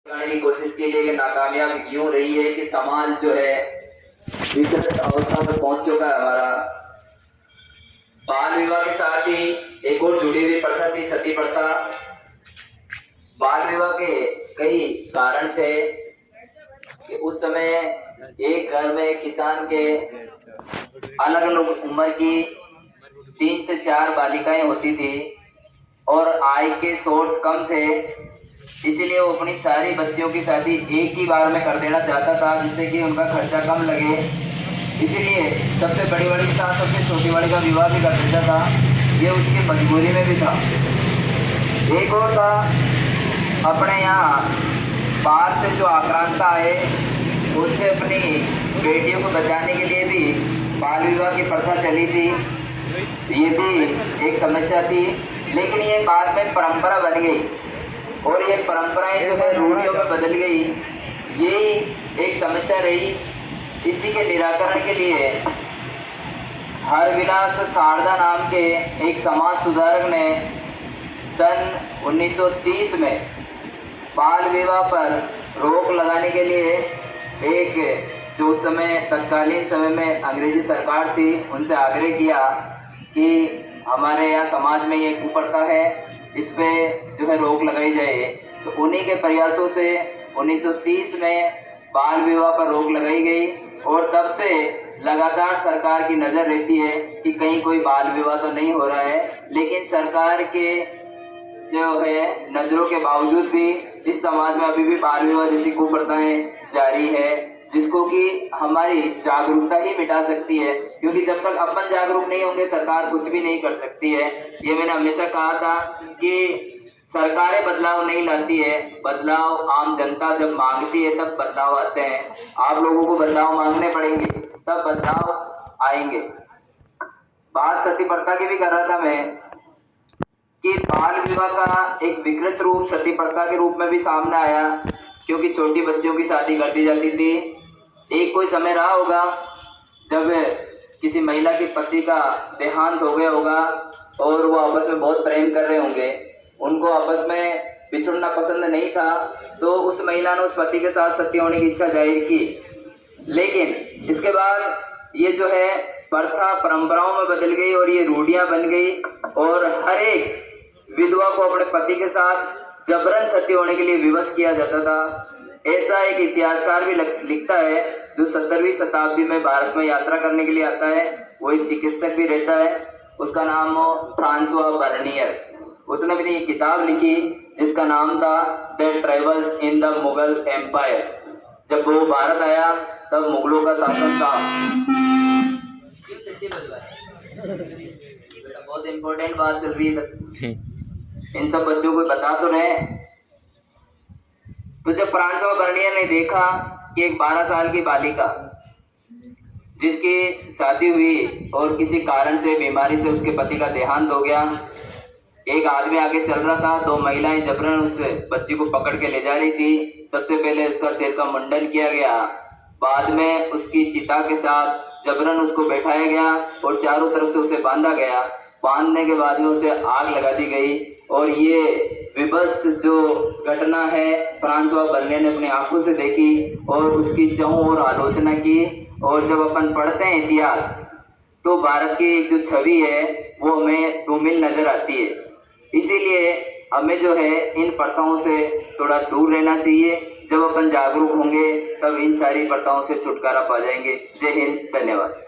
करने की कोशिश की लेकिन नाकामयाब यूं रही है कि समाज जो है विकृत अवस्था में पहुंच चुका है हमारा। बाल विवाह के साथ ही एक और जुड़ी हुई प्रथा थी सती प्रथा। बाल विवाह के कई कारण थे कि उस समय एक घर में किसान के अलग अलग उम्र की 3 से 4 बालिकाएं होती थी और आय के सोर्स कम थे, इसलिए वो अपनी सारी बच्चियों की शादी एक ही बार में कर देना चाहता था जिससे कि उनका खर्चा कम लगे। इसलिए सबसे बड़ी वाली के साथ सबसे छोटी वाली का विवाह भी कर देता था। ये उसकी मजबूरी में भी था। एक और था, अपने यहाँ बाहर से जो आक्रांता आए उससे अपनी बेटियों को बचाने के लिए भी बाल विवाह की प्रथा चली थी। ये भी एक समस्या थी, लेकिन ये बाद में परंपरा बन गई और ये परंपराएं जो है रूढ़ियों में बदल गई। यही एक समस्या रही। इसी के निराकरण के लिए हरविलास सारदा नाम के एक समाज सुधारक ने सन 1930 में बाल विवाह पर रोक लगाने के लिए एक जो उस समय तत्कालीन समय में अंग्रेजी सरकार थी उनसे आग्रह किया कि हमारे यहाँ समाज में ये कुप्रथा है, इस पे जो है रोक लगाई जाए। तो उन्हीं के प्रयासों से 1930 में बाल विवाह पर रोक लगाई गई और तब से लगातार सरकार की नज़र रहती है कि कहीं कोई बाल विवाह तो नहीं हो रहा है। लेकिन सरकार के जो है नज़रों के बावजूद भी इस समाज में अभी भी बाल विवाह जैसी कुप्रथाएं जारी है, जिसको कि हमारी जागरूकता ही मिटा सकती है। क्योंकि जब तक अपन जागरूक नहीं होंगे सरकार कुछ भी नहीं कर सकती है। ये मैंने हमेशा कहा था कि सरकारें बदलाव नहीं लाती है, बदलाव आम जनता जब मांगती है तब बदलाव आते हैं। आप लोगों को बदलाव मांगने पड़ेंगे तब बदलाव आएंगे। बात सती प्रथा की भी कर रहा था मैं कि बाल विवाह का एक विकृत रूप सती प्रथा के रूप में भी सामने आया, क्योंकि छोटी बच्चियों की शादी कर दी जाती थी। एक कोई समय रहा होगा जब किसी महिला के पति का देहांत हो गया होगा और वो आपस में बहुत प्रेम कर रहे होंगे, उनको आपस में बिछुड़ना पसंद नहीं था, तो उस महिला ने उस पति के साथ सती होने की इच्छा जाहिर की। लेकिन इसके बाद ये जो है प्रथा परंपराओं में बदल गई और ये रूढ़ियां बन गई और हर एक विधवा को अपने पति के साथ जबरन सती होने के लिए विवश किया जाता था। ऐसा एक इतिहासकार भी लिखता है जो 17वीं शताब्दी में भारत में यात्रा करने के लिए आता है। वो एक चिकित्सक भी रहता है, उसका नाम फ्रांसवा बर्नियर। उसने भी एक किताब लिखी जिसका नाम था the travels in the Mughal empire. जब वो भारत आया तब मुगलों का शासन था। बेटा बहुत इंपॉर्टेंट बात चल रही है, इन सब बच्चों को बता तो रहे। तो जब फ्रांसवा बर्नियर ने देखा कि एक 12 साल की बालिका जिसकी शादी हुई और किसी कारण से बीमारी से उसके पति का देहांत हो गया, एक आदमी आगे चल रहा था, 2 महिलाएं जबरन उस बच्ची को पकड़ के ले जा रही थी। सबसे पहले उसका सिर का मुंडन किया गया, बाद में उसकी चिता के साथ जबरन उसको बैठाया गया और चारों तरफ से उसे बांधा गया। बांधने के बाद में उसे आग लगा दी गई और ये विभत्स जो घटना है फ्रांसवा बर्नियर ने अपनी आंखों से देखी और उसकी चहुं और आलोचना की। और जब अपन पढ़ते हैं इतिहास तो भारत की जो छवि है वो हमें धूमिल नजर आती है। इसीलिए हमें जो है इन प्रथाओं से थोड़ा दूर रहना चाहिए। जब अपन जागरूक होंगे तब इन सारी प्रथाओं से छुटकारा पा जाएंगे। जय हिंद, धन्यवाद।